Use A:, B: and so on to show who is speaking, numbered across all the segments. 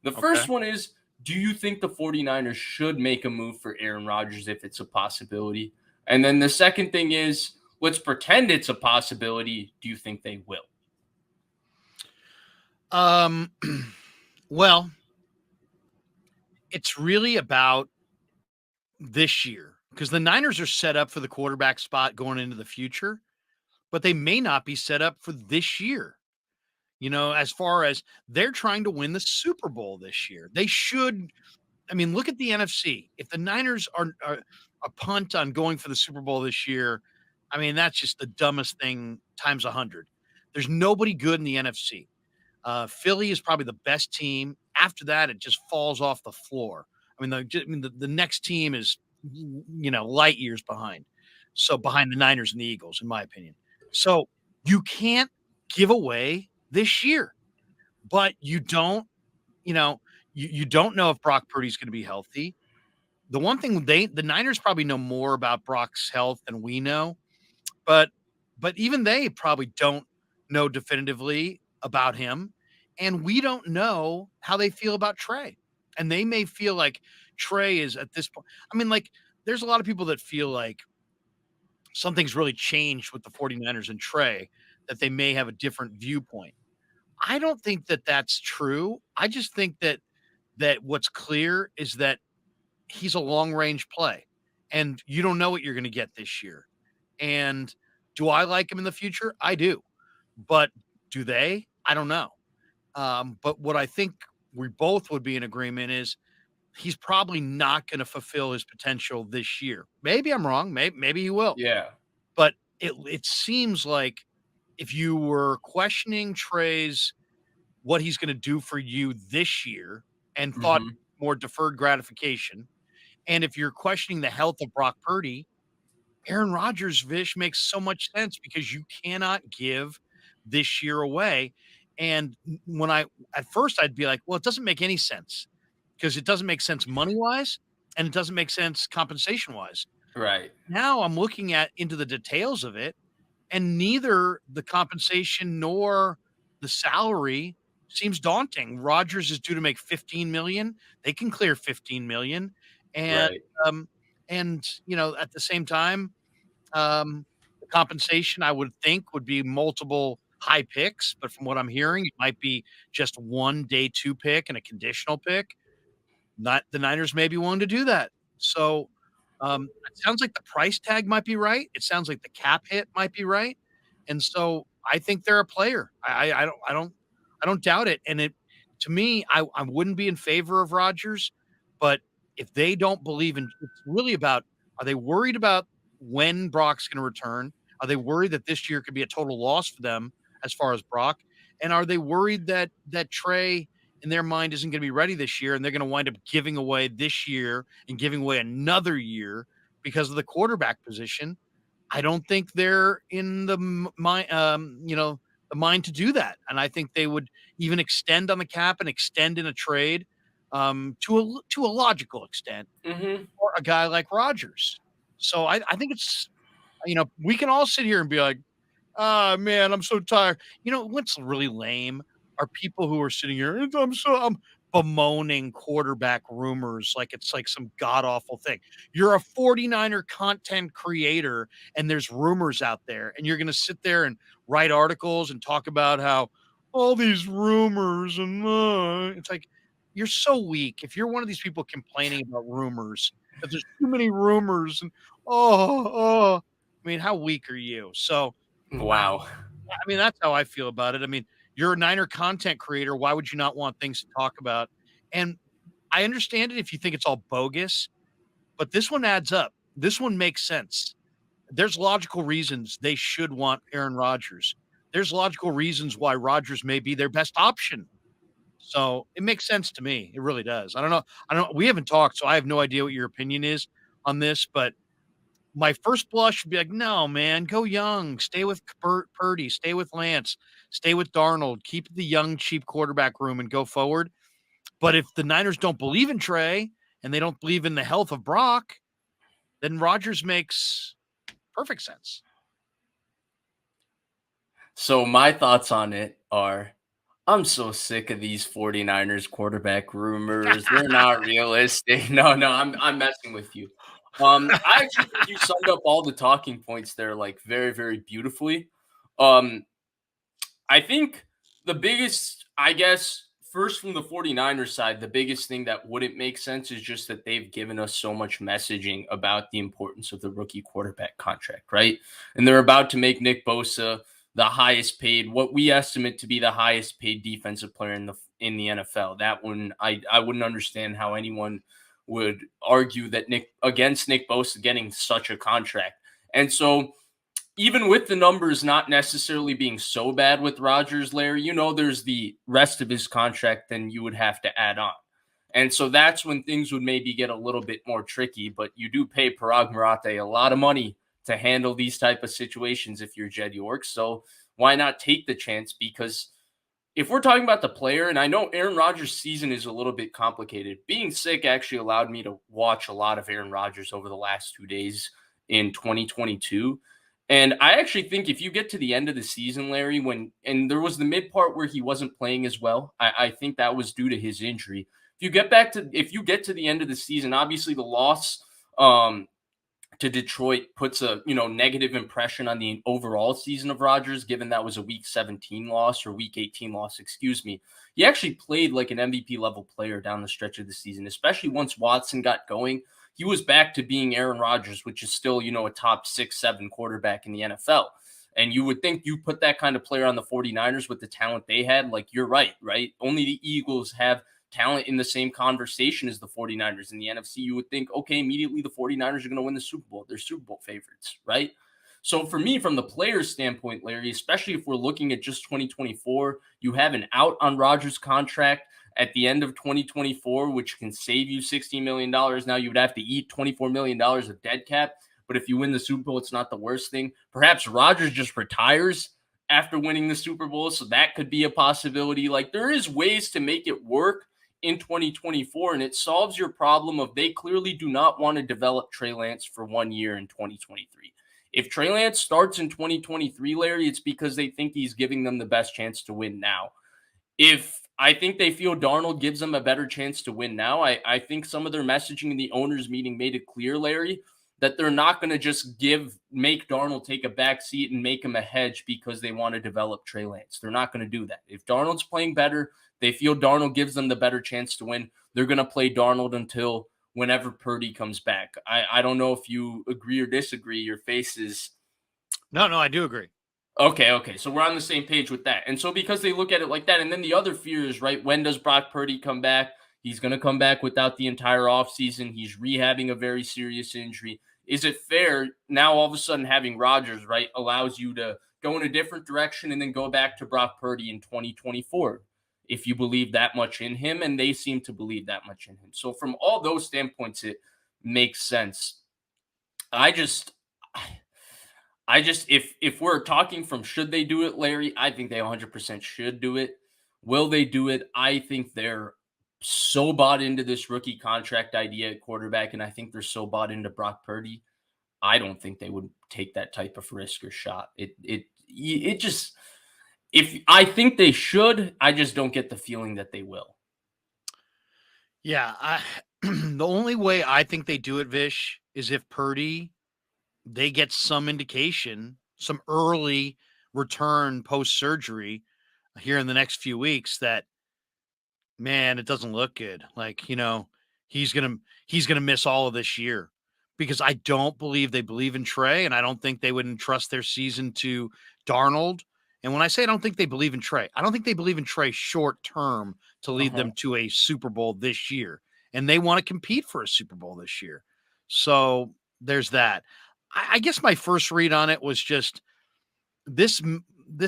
A: The
B: Okay.
A: first one is, do you think the 49ers should make a move for Aaron Rodgers if it's a possibility? And then the second thing is, let's pretend it's a possibility. Do you think they will?
B: Um, well, it's really about this year because the Niners are set up for the quarterback spot going into the future, but they may not be set up for this year. As far as they're trying to win the Super Bowl this year, they should. I mean, look at the NFC. If the Niners are a punt on going for the Super Bowl this year, I mean, that's just the dumbest thing times 100. There's nobody good in the NFC. Philly is probably the best team. After that, it just falls off the floor. The next team is, light years behind. So behind the Niners and the Eagles, in my opinion. So you can't give away this year, but you don't, you don't know if Brock Purdy's going to be healthy. The one thing the Niners probably know more about Brock's health than we know, but even they probably don't know definitively about him, and we don't know how they feel about Trey. And they may feel like Trey is at this point. I mean, like, there's a lot of people that feel like something's really changed with the 49ers and Trey, that they may have a different viewpoint. I don't think that that's true. I just think that what's clear is that he's a long range play, and you don't know what you're going to get this year. And do I like him in the future? I do. But do they? I don't know. But what I think we both would be in agreement is he's probably not going to fulfill his potential this year. Maybe I'm wrong. Maybe he will.
A: Yeah.
B: But it seems like if you were questioning Trey's what he's going to do for you this year and thought
A: Mhm.
B: more deferred gratification, and if you're questioning the health of Brock Purdy, Aaron Rodgers, Vish, makes so much sense because you cannot give this year away. And when at first I'd be like, well, it doesn't make any sense because it doesn't make sense money wise and it doesn't make sense compensation wise.
A: Right.
B: Now I'm looking at into the details of it, and neither the compensation nor the salary seems daunting. Rodgers is due to make 15 million. They can clear 15 million. And
A: Right.
B: um at the same time, the compensation I would think would be multiple high picks, but from what I'm hearing, it might be just one day 2 pick and a conditional pick. Not the Niners may be willing to do that. So, it sounds like the price tag might be right. It sounds like the cap hit might be right. And so I think they're a player. I don't doubt it. And to me, I wouldn't be in favor of Rodgers, but if they don't believe in, it's really about, are they worried about when Brock's going to return? Are they worried that this year could be a total loss for them as far as Brock? And are they worried that Trey in their mind isn't going to be ready this year, and they're going to wind up giving away this year and giving away another year because of the quarterback position? I don't think they're in the the mind to do that, and I think they would even extend on the cap and extend in a trade to a logical extent
A: Mhm.
B: for a guy like Rodgers. So I think it's we can all sit here and be like, ah, man, I'm so tired. What's really lame are people who are sitting here. I'm bemoaning quarterback rumors like it's like some god awful thing. You're a 49er content creator, and there's rumors out there, and you're going to sit there and write articles and talk about how all these rumors and it's like you're so weak. If you're one of these people complaining about rumors, that there's too many rumors and I mean, how weak are you? So
A: Wow.
B: I mean, that's how I feel about it. I mean, you're a Niner content creator. Why would you not want things to talk about? And I understand it if you think it's all bogus, but this one adds up. This one makes sense. There's logical reasons they should want Aaron Rodgers. There's logical reasons why Rodgers may be their best option. So it makes sense to me. It really does. I don't know. We haven't talked, so I have no idea what your opinion is on this, but my first blush would be like, no, man, go young. Stay with Purdy. Stay with Lance. Stay with Darnold. Keep the young, cheap quarterback room and go forward. But if the Niners don't believe in Trey and they don't believe in the health of Brock, then Rodgers makes perfect sense.
A: So my thoughts on it are, I'm so sick of these 49ers quarterback rumors. They're not realistic. No, I'm messing with you. I actually think you summed up all the talking points there like very, very beautifully. Um, I think the biggest, I guess, first from the 49ers side, the biggest thing that wouldn't make sense is just that they've given us so much messaging about the importance of the rookie quarterback contract, right? And they're about to make Nick Bosa the highest paid, what we estimate to be the highest paid defensive player in the NFL. That one, I wouldn't understand how anyone would argue that Nick Bosa getting such a contract. And so even with the numbers not necessarily being so bad with Rodgers, Larry, there's the rest of his contract then you would have to add on. And so that's when things would maybe get a little bit more tricky, but you do pay Parag Marathe a lot of money to handle these type of situations if you're Jed York. So why not take the chance? Because if we're talking about the player, and I know Aaron Rodgers' season is a little bit complicated, being sick actually allowed me to watch a lot of Aaron Rodgers over the last 2 days in 2022. And I actually think if you get to the end of the season, Larry, and there was the mid part where he wasn't playing as well, I think that was due to his injury. If you get to the end of the season, obviously the loss to Detroit puts a negative impression on the overall season of Rodgers, given that was a Week 17 loss or Week 18 loss, excuse me. He actually played like an MVP level player down the stretch of the season, especially once Watson got going. He was back to being Aaron Rodgers, which is still a top 6-7 quarterback in the NFL. And you would think you put that kind of player on the 49ers with the talent they had, like you're right? Only the Eagles have talent in the same conversation as the 49ers in the NFC. You would think, okay, immediately the 49ers are going to win the Super Bowl. They're Super Bowl favorites, right? So for me, from the player's standpoint, Larry, especially if we're looking at just 2024, you have an out on Rodgers' contract at the end of 2024, which can save you $16 million. Now you would have to eat $24 million of dead cap. But if you win the Super Bowl, it's not the worst thing. Perhaps Rodgers just retires after winning the Super Bowl. So that could be a possibility. Like there is ways to make it work in 2024, and it solves your problem of they clearly do not want to develop Trey Lance for 1 year in 2023. If Trey Lance starts in 2023, Larry, it's because they think he's giving them the best chance to win now. If I think they feel Darnold gives them a better chance to win now, I think some of their messaging in the owners' meeting made it clear, Larry, that they're not going to just make Darnold take a back seat and make him a hedge because they want to develop Trey Lance. They're not going to do that. If Darnold's playing better, they feel Darnold gives them the better chance to win, they're going to play Darnold until whenever Purdy comes back. I don't know if you agree or disagree. Your face is...
B: No, I do agree.
A: Okay. So we're on the same page with that. And so because they look at it like that, and then the other fear is, right, when does Brock Purdy come back? He's going to come back without the entire offseason. He's rehabbing a very serious injury. Is it fair now all of a sudden having Rodgers, right, allows you to go in a different direction and then go back to Brock Purdy in 2024 if you believe that much in him, and they seem to believe that much in him. So from all those standpoints, it makes sense. If we're talking from should they do it, Larry, I think they 100% should do it. Will they do it? I think they're so bought into this rookie contract idea at quarterback, and I think they're so bought into Brock Purdy. I don't think they would take that type of risk or shot. It just, if I think they should, I just don't get the feeling that they will.
B: Yeah, the only way I think they do it, Vish, is if Purdy, they get some indication, some early return post-surgery here in the next few weeks that, man, it doesn't look good. Like, he's going to miss all of this year because I don't believe they believe in Trey, and I don't think they would entrust their season to Darnold. And when I say I don't think they believe in Trey, I don't think they believe in Trey short term to lead them to a Super Bowl this year. And they want to compete for a Super Bowl this year. So there's that. I guess my first read on it was just this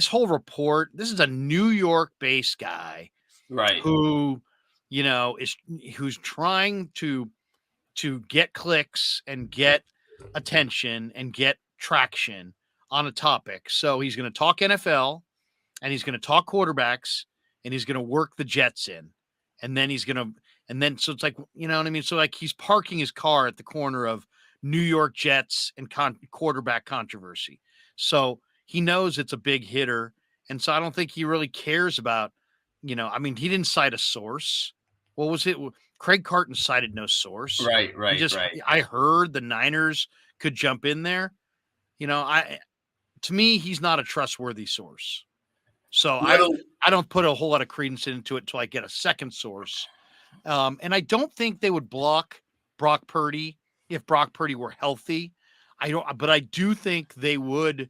B: whole report. This is a New York based guy,
A: right?
B: Who, who's trying to get clicks and get attention and get traction on a topic. So he's going to talk NFL and he's going to talk quarterbacks and he's going to work the Jets in. And then so it's like, you know what I mean? So like he's parking his car at the corner of New York Jets and quarterback controversy. So he knows it's a big hitter. And so I don't think he really cares about I mean, he didn't cite a source. What was it? Craig Carton cited no source.
A: Right,
B: He
A: right,
B: just,
A: right.
B: I heard the Niners could jump in there. To me, he's not a trustworthy source. So
A: Little
B: I don't put a whole lot of credence into it until I get a second source. And I don't think they would block Brock Purdy if Brock Purdy were healthy. But I do think they would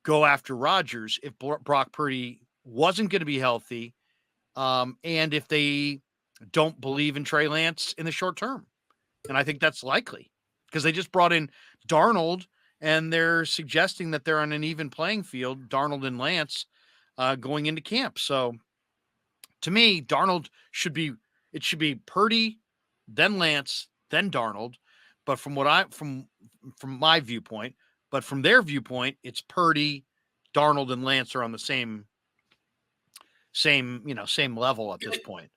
B: go after Rodgers if Brock Purdy wasn't going to be healthy. And if they don't believe in Trey Lance in the short term. And I think that's likely because they just brought in Darnold and they're suggesting that they're on an even playing field, Darnold and Lance, going into camp. So to me, Darnold should be Purdy, then Lance, then Darnold. But from my viewpoint, but from their viewpoint, it's Purdy, Darnold, and Lance are on the same level at this point.